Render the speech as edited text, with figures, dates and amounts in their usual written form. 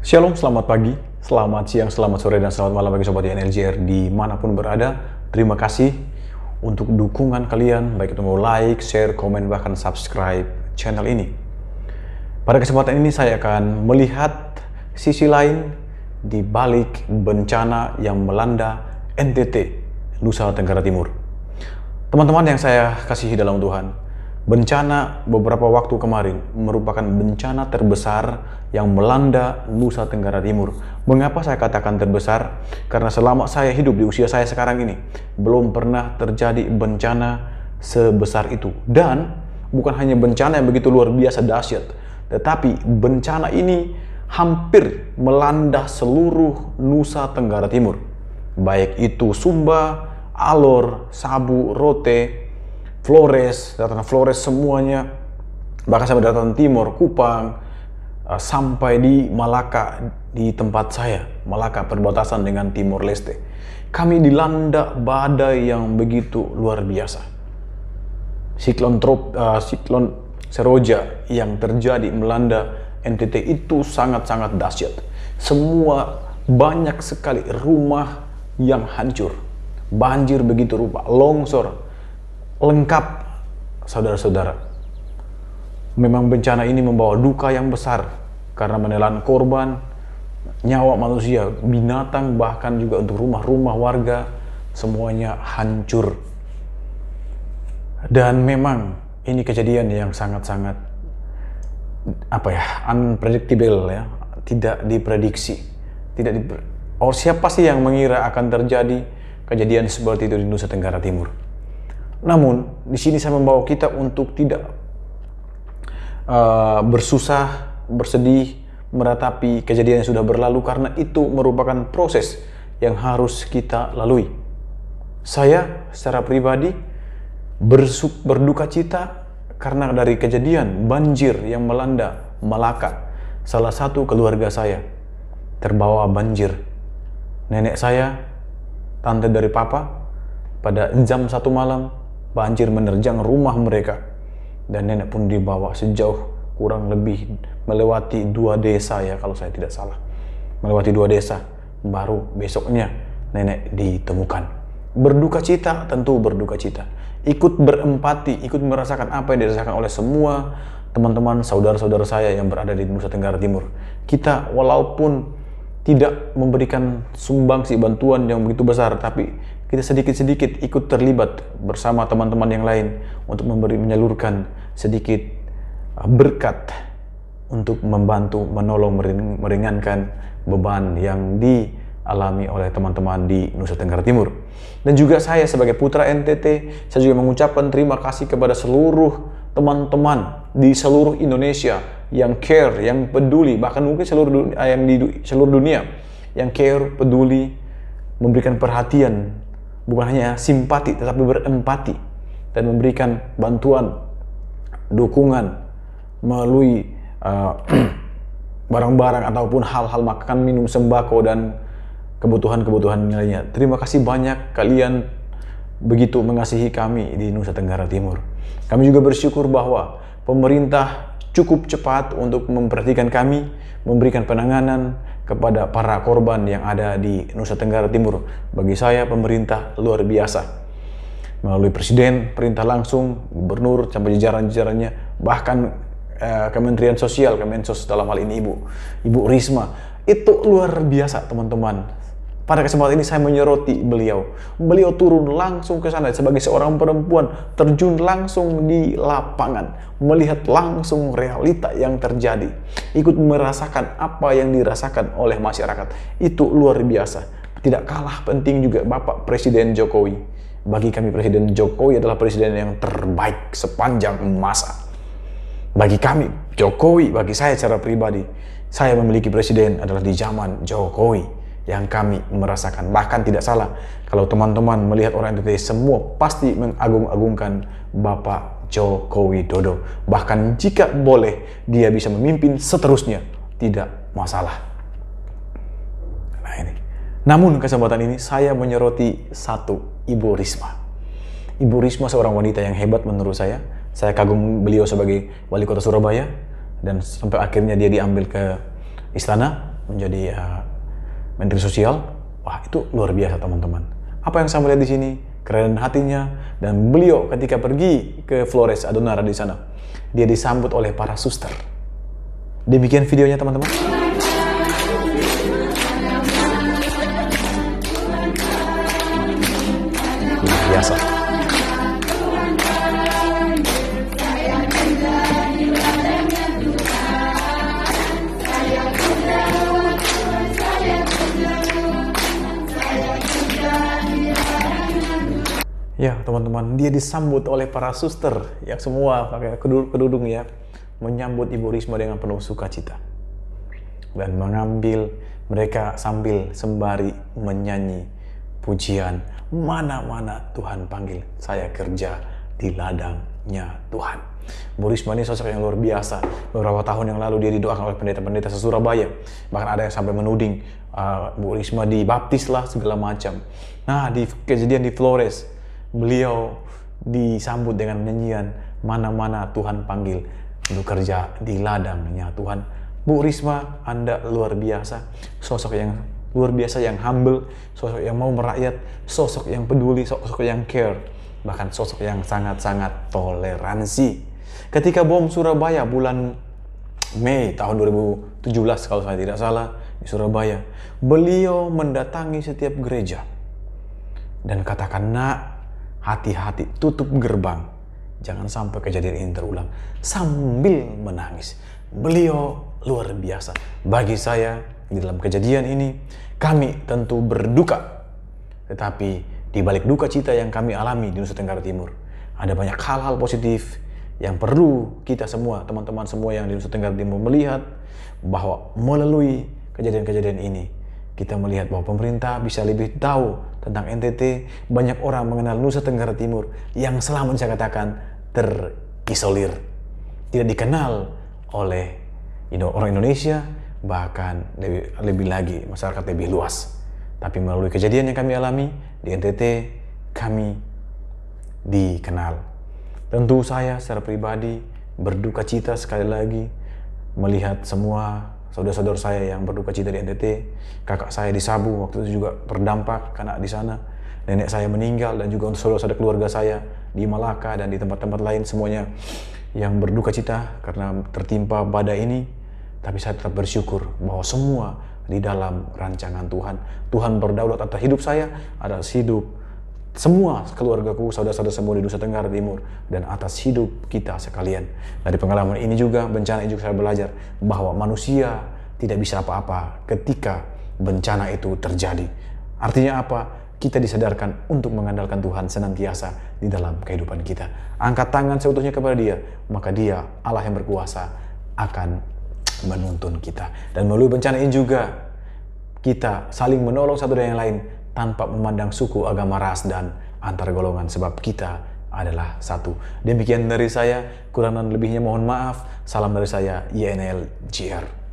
Shalom, selamat pagi, selamat siang, selamat sore, dan selamat malam bagi Sobat NLJR dimanapun berada. Terima kasih untuk dukungan kalian, baik itu mau like, share, komen, bahkan subscribe channel ini. Pada kesempatan ini saya akan melihat sisi lain di balik bencana yang melanda NTT, Nusa Tenggara Timur. Teman-teman yang saya kasihi dalam Tuhan, bencana beberapa waktu kemarin merupakan bencana terbesar yang melanda Nusa Tenggara Timur. Mengapa saya katakan terbesar? Karena selama saya hidup di usia saya sekarang ini, belum pernah terjadi bencana sebesar itu. Dan bukan hanya bencana yang begitu luar biasa dahsyat, tetapi bencana ini hampir melanda seluruh Nusa Tenggara Timur. Baik itu Sumba, Alor, Sabu, Rote, Flores, Daratan Flores semuanya, bahkan sampai Daratan Timur, Kupang, sampai di Malaka di tempat saya, Malaka perbatasan dengan Timor Leste. Kami dilanda badai yang begitu luar biasa. Siklon Seroja yang terjadi melanda NTT itu sangat-sangat dahsyat. Semua banyak sekali rumah yang hancur, banjir begitu rupa, longsor, lengkap saudara-saudara. Memang bencana ini membawa duka yang besar karena menelan korban, nyawa manusia, binatang, bahkan juga untuk rumah-rumah warga, semuanya hancur. Dan memang ini kejadian yang sangat-sangat unpredictable ya, tidak diprediksi. Siapa sih yang mengira akan terjadi kejadian seperti itu di Nusa Tenggara Timur? Namun di sini saya membawa kita untuk tidak bersusah, bersedih, meratapi kejadian yang sudah berlalu, karena itu merupakan proses yang harus kita lalui. Saya secara pribadi berduka cita karena dari kejadian banjir yang melanda Malaka. Salah satu keluarga saya terbawa banjir. Nenek saya, tante dari papa, pada jam 1 malam banjir menerjang rumah mereka. Dan nenek pun dibawa sejauh kurang lebih melewati 2 desa ya, kalau saya tidak salah. Melewati 2 desa, baru besoknya nenek ditemukan. Berduka cita, tentu berduka cita. Ikut berempati, ikut merasakan apa yang dirasakan oleh semua teman-teman, saudara-saudara saya yang berada di Nusa Tenggara Timur. Kita walaupun tidak memberikan sumbangsi bantuan yang begitu besar, tapi kita sedikit-sedikit ikut terlibat bersama teman-teman yang lain untuk menyalurkan sedikit berkat untuk membantu, menolong, meringankan beban yang dialami oleh teman-teman di Nusa Tenggara Timur. Dan juga saya sebagai putra NTT, saya juga mengucapkan terima kasih kepada seluruh teman-teman di seluruh Indonesia yang care, yang peduli, bahkan mungkin seluruh dunia yang care, peduli, memberikan perhatian, bukan hanya simpati tetapi berempati, dan memberikan bantuan, dukungan melalui barang-barang ataupun hal-hal makan, minum, sembako, dan kebutuhan-kebutuhan lainnya. Terima kasih banyak, kalian begitu mengasihi kami di Nusa Tenggara Timur. Kami juga bersyukur bahwa pemerintah cukup cepat untuk memperhatikan kami, memberikan penanganan kepada para korban yang ada di Nusa Tenggara Timur. Bagi saya, pemerintah luar biasa. Melalui presiden, perintah langsung, gubernur, sampai jajaran-jajarannya, bahkan Kementerian Sosial, Kemensos dalam hal ini Ibu Risma. Itu luar biasa, teman-teman. Pada kesempatan ini saya menyoroti beliau. Beliau turun langsung ke sana sebagai seorang perempuan, terjun langsung di lapangan, melihat langsung realita yang terjadi, ikut merasakan apa yang dirasakan oleh masyarakat. Itu luar biasa. Tidak kalah penting juga Bapak Presiden Jokowi. Bagi kami, Presiden Jokowi adalah presiden yang terbaik sepanjang masa. Bagi kami, Jokowi, bagi saya secara pribadi, saya memiliki presiden adalah di zaman Jokowi yang kami merasakan. Bahkan tidak salah kalau teman-teman melihat orang NTT, semua pasti mengagung-agungkan Bapak Joko Widodo. Bahkan jika boleh dia bisa memimpin seterusnya, tidak masalah. Nah ini. Namun kesempatan ini saya menyoroti satu, Ibu Risma. Ibu Risma seorang wanita yang hebat menurut saya. Saya kagum beliau sebagai wali kota Surabaya, dan sampai akhirnya dia diambil ke istana menjadi Menteri Sosial. Wah, itu luar biasa teman-teman. Apa yang saya melihat di sini, kerendahan hatinya, dan beliau ketika pergi ke Flores Adonara di sana, dia disambut oleh para suster. Demikian videonya teman-teman. Luar biasa. Ya teman-teman, dia disambut oleh para suster yang semua pakai kerudung ya, menyambut Ibu Risma dengan penuh sukacita dan mengambil mereka sambil sembari menyanyi pujian, mana-mana Tuhan panggil saya kerja di ladangnya Tuhan. Bu Risma ini sosok yang luar biasa. Beberapa tahun yang lalu dia didoakan oleh pendeta-pendeta se-Surabaya. Bahkan ada yang sampai menuding Bu Risma dibaptis lah segala macam. Nah, di kejadian di Flores, beliau disambut dengan nyanyian mana-mana Tuhan panggil untuk kerja di ladangnya Tuhan. Bu Risma, Anda luar biasa, sosok yang luar biasa, yang humble, sosok yang mau merakyat, sosok yang peduli, sosok yang care, bahkan sosok yang sangat-sangat toleransi. Ketika bom Surabaya bulan Mei tahun 2017 kalau saya tidak salah di Surabaya, beliau mendatangi setiap gereja dan katakan, nak, hati-hati, tutup gerbang, jangan sampai kejadian ini terulang, sambil menangis. Beliau luar biasa. Bagi saya, di dalam kejadian ini, kami tentu berduka. Tetapi di balik duka cita yang kami alami di Nusa Tenggara Timur, ada banyak hal-hal positif yang perlu kita semua, teman-teman semua yang di Nusa Tenggara Timur melihat, bahwa melalui kejadian-kejadian ini, kita melihat bahwa pemerintah bisa lebih tahu tentang NTT. Banyak orang mengenal Nusa Tenggara Timur yang selama ini saya katakan terisolir, tidak dikenal oleh orang Indonesia, bahkan lebih lagi masyarakat lebih luas. Tapi melalui kejadian yang kami alami di NTT, kami dikenal. Tentu saya secara pribadi berduka cita sekali lagi melihat semua saudara-saudara saya yang berduka cita di NTT. Kakak saya di Sabu waktu itu juga terdampak karena di sana. Nenek saya meninggal, dan juga untuk saudara-saudara keluarga saya di Malaka dan di tempat-tempat lain, semuanya yang berduka cita karena tertimpa badai ini. Tapi saya tetap bersyukur bahwa semua di dalam rancangan Tuhan. Tuhan berdaulat atas hidup saya, atas hidup semua keluargaku, saudara-saudara semua di Nusa Tenggara Timur, dan atas hidup kita sekalian. Dari pengalaman ini juga, bencana ini juga saya belajar bahwa manusia tidak bisa apa-apa ketika bencana itu terjadi. Artinya apa? Kita disadarkan untuk mengandalkan Tuhan senantiasa di dalam kehidupan kita. Angkat tangan seutuhnya kepada Dia, maka Dia, Allah yang berkuasa, akan menuntun kita. Dan melalui bencana ini juga, kita saling menolong satu dan yang lain, tanpa memandang suku, agama, ras, dan antar golongan, sebab kita adalah satu. Demikian dari saya, kurang dan lebihnya mohon maaf. Salam dari saya, YNL JR.